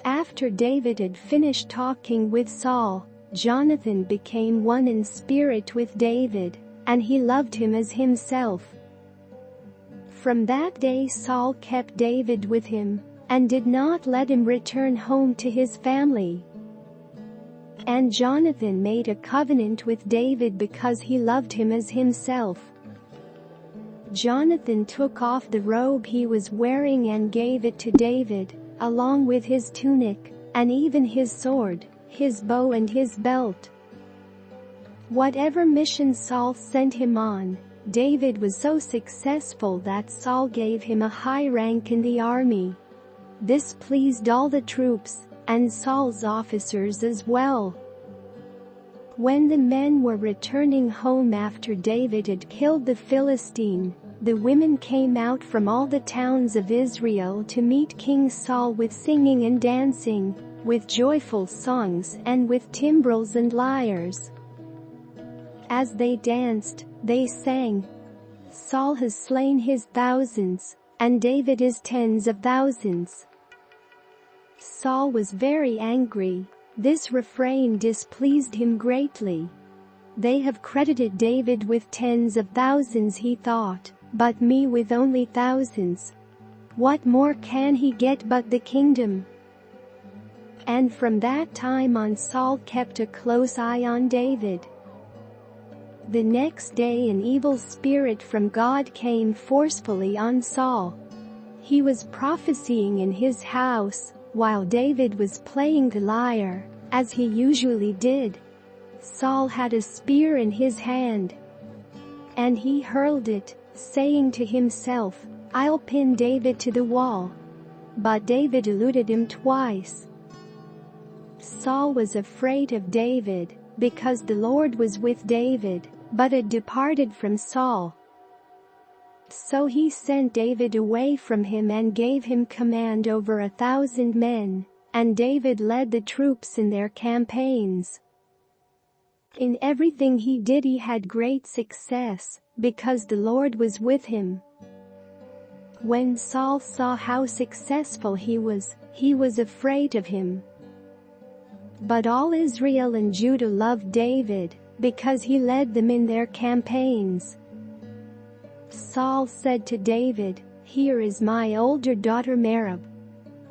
After David had finished talking with Saul, Jonathan became one in spirit with David, and he loved him as himself. From that day Saul kept David with him, and did not let him return home to his family. And Jonathan made a covenant with David because he loved him as himself. Jonathan took off the robe he was wearing and gave it to David, along with his tunic, and even his sword, his bow and his belt. Whatever mission Saul sent him on, David was so successful that Saul gave him a high rank in the army. This pleased all the troops, and Saul's officers as well. When the men were returning home after David had killed the Philistine, the women came out from all the towns of Israel to meet King Saul with singing and dancing, with joyful songs and with timbrels and lyres. As they danced, they sang, "Saul has slain his thousands, and David his tens of thousands." Saul was very angry. This refrain displeased him greatly. "They have credited David with tens of thousands," he thought, "but me with only thousands. What more can he get but the kingdom?" And from that time on Saul kept a close eye on David. The next day an evil spirit from God came forcefully on Saul. He was prophesying in his house, while David was playing the lyre, as he usually did. Saul had a spear in his hand, and he hurled it, saying to himself, "I'll pin David to the wall." But David eluded him twice. Saul was afraid of David, because the Lord was with David, but had departed from Saul. So he sent David away from him and gave him command over 1,000 men, and David led the troops in their campaigns. In everything he did he had great success, because the Lord was with him. When Saul saw how successful he was afraid of him. But all Israel and Judah loved David, because he led them in their campaigns. Saul said to David, "Here is my older daughter Merab.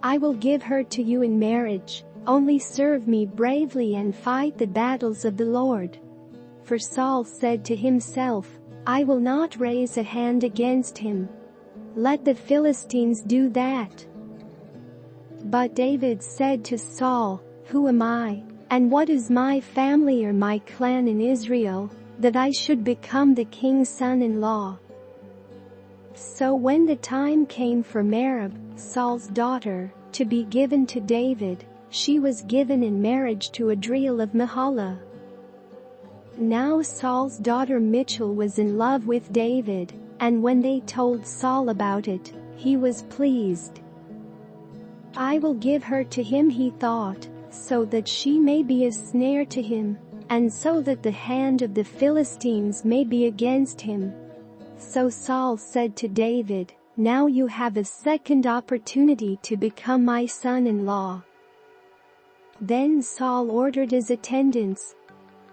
I will give her to you in marriage, only serve me bravely and fight the battles of the Lord." For Saul said to himself, "I will not raise a hand against him. Let the Philistines do that." But David said to Saul, "Who am I, and what is my family or my clan in Israel, that I should become the king's son-in-law?" So when the time came for Merab, Saul's daughter, to be given to David, she was given in marriage to Adriel of Meholah. Now Saul's daughter Michal was in love with David, and when they told Saul about it, he was pleased. "I will give her to him," he thought, "so that she may be a snare to him, and so that the hand of the Philistines may be against him." So Saul said to David, "Now you have a second opportunity to become my son-in-law." Then Saul ordered his attendants,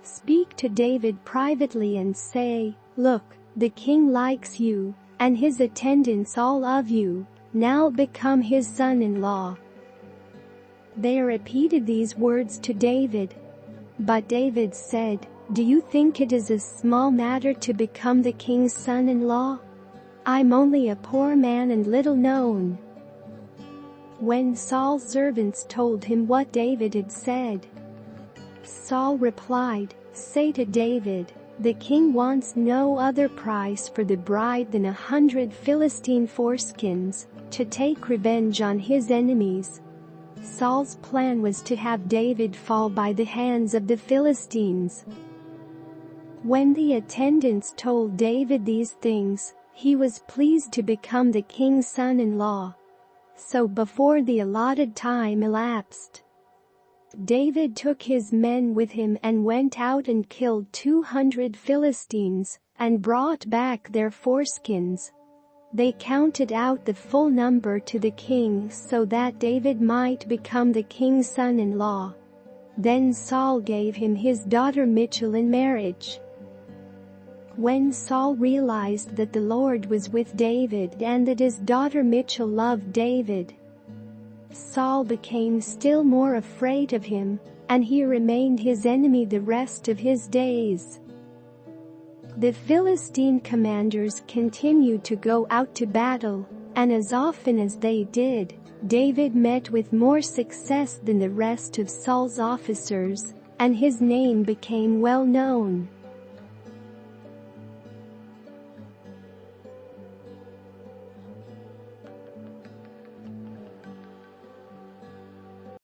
"Speak to David privately and say, 'Look, the king likes you, and his attendants all of you, now become his son-in-law.'" They repeated these words to David. But David said, "Do you think it is a small matter to become the king's son-in-law? I'm only a poor man and little known." When Saul's servants told him what David had said, Saul replied, "Say to David, 'The king wants no other price for the bride than 100 Philistine foreskins, to take revenge on his enemies.'" Saul's plan was to have David fall by the hands of the Philistines. When the attendants told David these things, he was pleased to become the king's son-in-law. So before the allotted time elapsed, David took his men with him and went out and killed 200 Philistines, and brought back their foreskins. They counted out the full number to the king so that David might become the king's son-in-law. Then Saul gave him his daughter Michal in marriage. When Saul realized that the Lord was with David and that his daughter Michal loved David, Saul became still more afraid of him, and he remained his enemy the rest of his days. The Philistine commanders continued to go out to battle, and as often as they did, David met with more success than the rest of Saul's officers, and his name became well known.